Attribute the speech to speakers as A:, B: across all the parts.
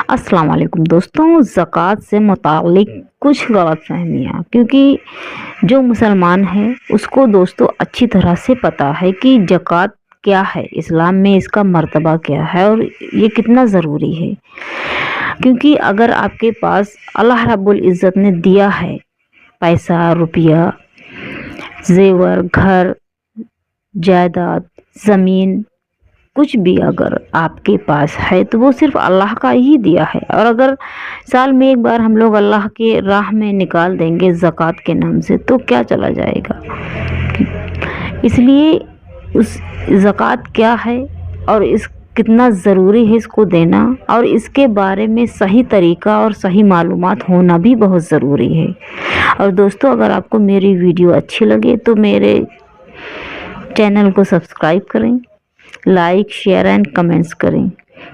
A: अस्सलाम वालेकुम दोस्तों, ज़कात से मुतालिक कुछ गलत फहमियाँ, क्योंकि जो मुसलमान है उसको दोस्तों अच्छी तरह से पता है कि ज़कात क्या है, इस्लाम में इसका मर्तबा क्या है और ये कितना ज़रूरी है। क्योंकि अगर आपके पास अल्लाह रब्बुल इज़्ज़त ने दिया है पैसा, रुपया, जेवर, घर, जायदाद, ज़मीन, कुछ भी अगर आपके पास है तो वो सिर्फ अल्लाह का ही दिया है। और अगर साल में एक बार हम लोग अल्लाह के राह में निकाल देंगे ज़कात के नाम से तो क्या चला जाएगा। इसलिए उस ज़कात क्या है और इस कितना ज़रूरी है इसको देना, और इसके बारे में सही तरीका और सही मालूमात होना भी बहुत ज़रूरी है। और दोस्तों, अगर आपको मेरी वीडियो अच्छी लगे तो मेरे चैनल को सब्सक्राइब करें, लाइक, शेयर एंड कमेंट्स करें।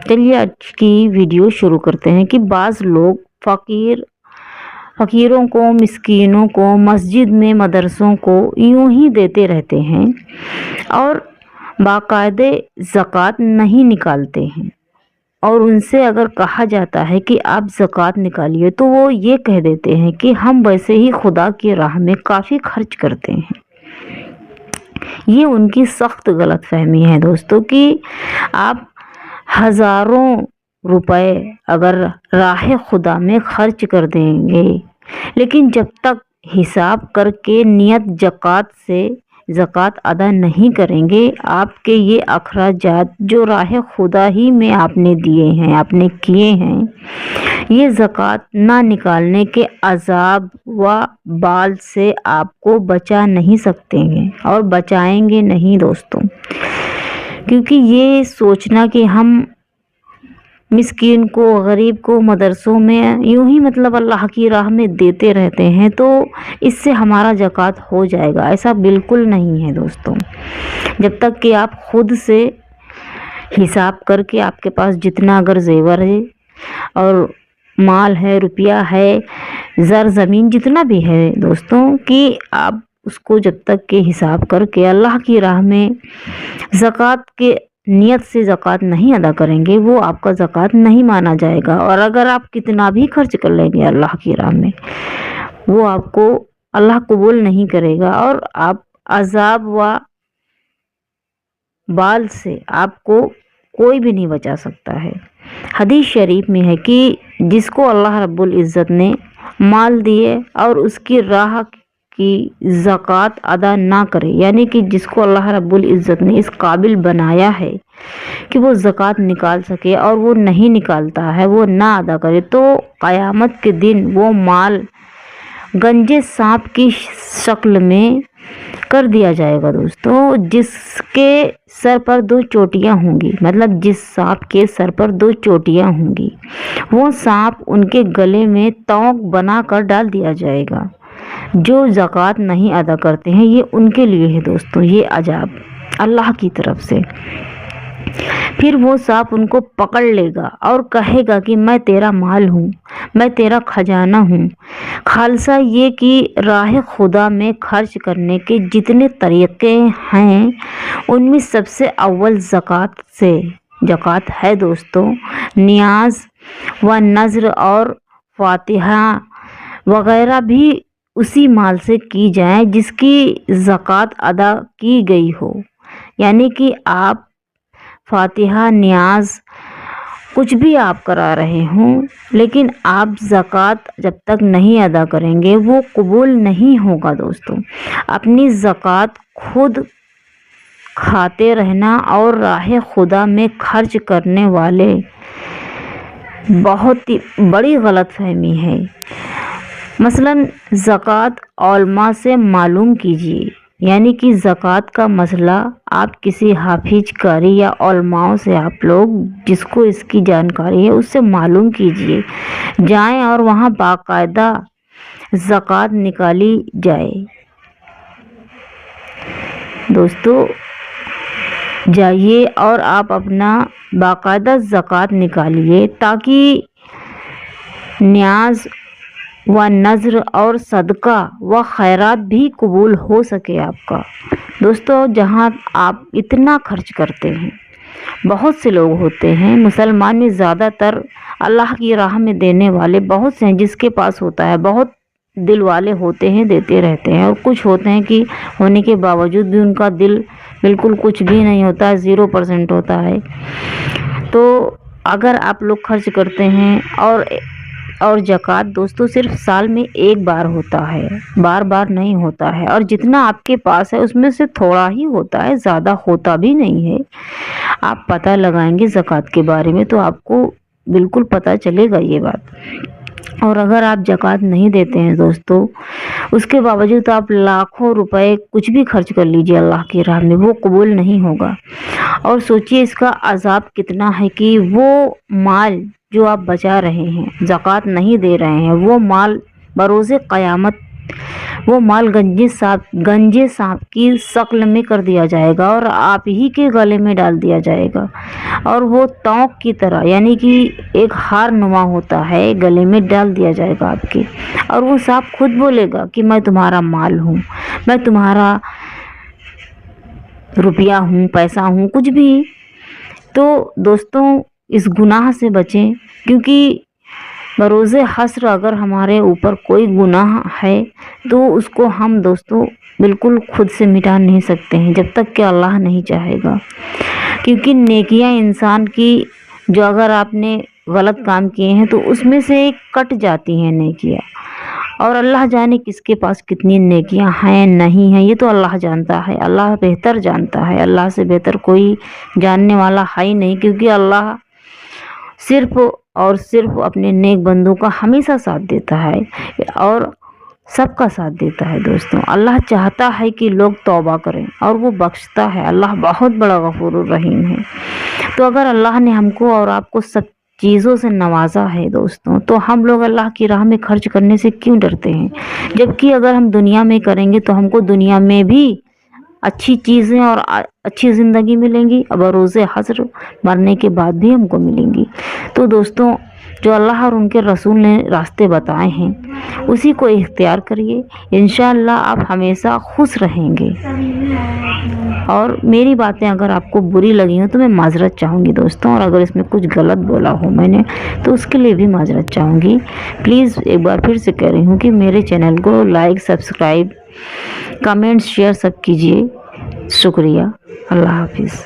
A: चलिए आज की वीडियो शुरू करते हैं कि बाज़ लोग फ़कीरों को, मिस्कीनों को, मस्जिद में मदरसों को यूं ही देते रहते हैं और बाकायदे ज़कात नहीं निकालते हैं। और उनसे अगर कहा जाता है कि आप ज़कात निकालिए तो वो ये कह देते हैं कि हम वैसे ही खुदा की राह में काफ़ी खर्च करते हैं। ये उनकी सख्त गलत फहमी है दोस्तों कि आप हज़ारों रुपए अगर राह खुदा में खर्च कर देंगे, लेकिन जब तक हिसाब करके नियत ज़कात अदा नहीं करेंगे, आपके ये अखराजात जो राह खुदा ही में आपने दिए हैं, आपने किए हैं, ये ज़कात ना निकालने के अज़ाब व बाल से आपको बचा नहीं सकते हैं और बचाएंगे नहीं दोस्तों। क्योंकि ये सोचना कि हम मिस्कीन को, गरीब को मदरसों में यूं ही मतलब अल्लाह की राह में देते रहते हैं तो इससे हमारा ज़कात हो जाएगा, ऐसा बिल्कुल नहीं है दोस्तों। जब तक कि आप खुद से हिसाब करके, आपके पास जितना अगर जेवर है और माल है, रुपया है, ज़मीन जितना भी है दोस्तों, कि आप उसको जब तक के हिसाब करके अल्लाह की राह में ज़कात के नियत से ज़कात नहीं अदा करेंगे, वो आपका ज़कात नहीं माना जाएगा। और अगर आप कितना भी खर्च कर लेंगे अल्लाह की राह में, वो आपको अल्लाह कबूल नहीं करेगा और आप अज़ाब व बाल से आपको कोई भी नहीं बचा सकता है। हदीस शरीफ में है कि जिसको अल्लाह रब्बुल इज़्ज़त ने माल दिए और उसकी राह की ज़कात अदा ना करे, यानी कि जिसको अल्लाह रब्बुल इज़्ज़त ने इस काबिल बनाया है कि वो ज़कात निकाल सके और वो नहीं निकालता है, वो ना अदा करे, तो क़यामत के दिन वो माल गंजे सांप की शक्ल में कर दिया जाएगा दोस्तों, जिसके सर पर 2 चोटियां होंगी। मतलब जिस सांप के सर पर 2 चोटियां होंगी, वो सांप उनके गले में तौक बना कर डाल दिया जाएगा। जो ज़कात नहीं अदा करते हैं ये उनके लिए है दोस्तों, ये अजाब अल्लाह की तरफ से। फिर वो सांप उनको पकड़ लेगा और कहेगा कि मैं तेरा माल हूँ, मैं तेरा खजाना हूँ। खालसा ये कि राह खुदा में खर्च करने के जितने तरीक़े हैं उनमें सबसे अव्वल ज़कात है दोस्तों। नियाज व नज़र और फातिहा वगैरह भी उसी माल से की जाए जिसकी ज़कात अदा की गई हो। यानी कि आप फातिहा, नियाज कुछ भी आप करा रहे हों, लेकिन आप ज़कात जब तक नहीं अदा करेंगे वो कबूल नहीं होगा दोस्तों। अपनी ज़कात खुद खाते रहना और राह खुदा में खर्च करने वाले बहुत ही बड़ी गलतफहमी है। मसलन ज़कात उलमा से मालूम कीजिए, यानी कि ज़कात का मसला आप किसी हाफिज कारी या उलमाओं से, आप लोग जिसको इसकी जानकारी है उससे मालूम कीजिए, जाएं और वहाँ बाकायदा ज़कात निकाली जाए। दोस्तों जाइए और आप अपना बाकायदा ज़कात निकालिए ताकि न्याज व नज़र और सदका व खैरात भी कबूल हो सके आपका। दोस्तों जहाँ आप इतना खर्च करते हैं بہت سے لوگ ہوتے ہیں، مسلمان میں زیادہ تر اللہ کی راہ میں دینے والے بہت سے ہیں، جس کے پاس ہوتا ہے بہت دل والے ہوتے ہیں، دیتے رہتے ہیں، اور کچھ ہوتے ہیں کہ ہونے کے باوجود بھی ان کا دل بالکل کچھ بھی نہیں ہوتا ہے، 0% ہوتا ہے۔ تو اگر آپ لوگ خرچ کرتے ہیں، اور زکوٰۃ دوستو صرف سال میں ایک بار ہوتا ہے، بار بار نہیں ہوتا ہے، اور جتنا آپ کے پاس ہے اس میں سے تھوڑا ہی ہوتا ہے، زیادہ ہوتا بھی نہیں ہے۔ آپ پتہ لگائیں گے زکوٰۃ کے بارے میں تو آپ کو بالکل پتہ چلے گا یہ بات۔ اور اگر آپ زکوٰۃ نہیں دیتے ہیں دوستو، اس کے باوجود آپ لاکھوں روپے کچھ بھی خرچ کر لیجئے اللہ کی راہ میں، وہ قبول نہیں ہوگا۔ اور سوچئے اس کا عذاب کتنا ہے کہ وہ مال جو آپ بچا رہے ہیں، زکوٰۃ نہیں دے رہے ہیں، وہ مال بروز قیامت وہ مال گنجے سانپ کی شکل میں کر دیا جائے گا، اور آپ ہی کے گلے میں ڈال دیا جائے گا، اور وہ تونک کی طرح، یعنی کہ ایک ہار نما ہوتا ہے، گلے میں ڈال دیا جائے گا آپ کے، اور وہ سانپ خود بولے گا کہ میں تمہارا مال ہوں، میں تمہارا روپیہ ہوں، پیسہ ہوں، کچھ بھی۔ تو دوستوں اس گناہ سے بچیں، کیونکہ بروز حشر اگر ہمارے اوپر کوئی گناہ ہے تو اس کو ہم دوستوں بالکل خود سے مٹا نہیں سکتے ہیں جب تک کہ اللہ نہیں چاہے گا، کیونکہ نیکیاں انسان کی جو اگر آپ نے غلط کام کیے ہیں تو اس میں سے کٹ جاتی ہیں نیکیاں، اور اللہ جانے کس کے پاس کتنی نیکیاں ہیں نہیں ہیں، یہ تو اللہ جانتا ہے، اللہ بہتر جانتا ہے، اللہ سے بہتر کوئی جاننے والا ہے ہی نہیں، کیونکہ اللہ صرف اور صرف اپنے نیک بندوں کا ہمیشہ ساتھ دیتا ہے، اور سب کا ساتھ دیتا ہے دوستوں۔ اللہ چاہتا ہے کہ لوگ توبہ کریں، اور وہ بخشتا ہے، اللہ بہت بڑا غفور الرحیم ہے۔ تو اگر اللہ نے ہم کو اور آپ کو سب چیزوں سے نوازا ہے دوستوں، تو ہم لوگ اللہ کی راہ میں خرچ کرنے سے کیوں ڈرتے ہیں؟ جبکہ اگر ہم دنیا میں کریں گے تو ہم کو دنیا میں بھی اچھی چیزیں اور اچھی زندگی ملیں گی، اور بروز حشر مرنے کے بعد بھی ہم کو ملیں گی۔ تو دوستوں جو اللہ اور ان کے رسول نے راستے بتائے ہیں اسی کو اختیار کریے، انشاءاللہ آپ ہمیشہ خوش رہیں گے۔ اور میری باتیں اگر آپ کو بری لگی ہوں تو میں معذرت چاہوں گی دوستوں، اور اگر اس میں کچھ غلط بولا ہوں میں نے تو اس کے لیے بھی معذرت چاہوں گی۔ پلیز ایک بار پھر سے کہہ رہی ہوں کہ میرے چینل کو لائک، سبسکرائب، کمنٹ، شیئر سب کیجیے۔ شکریہ۔ اللہ حافظ۔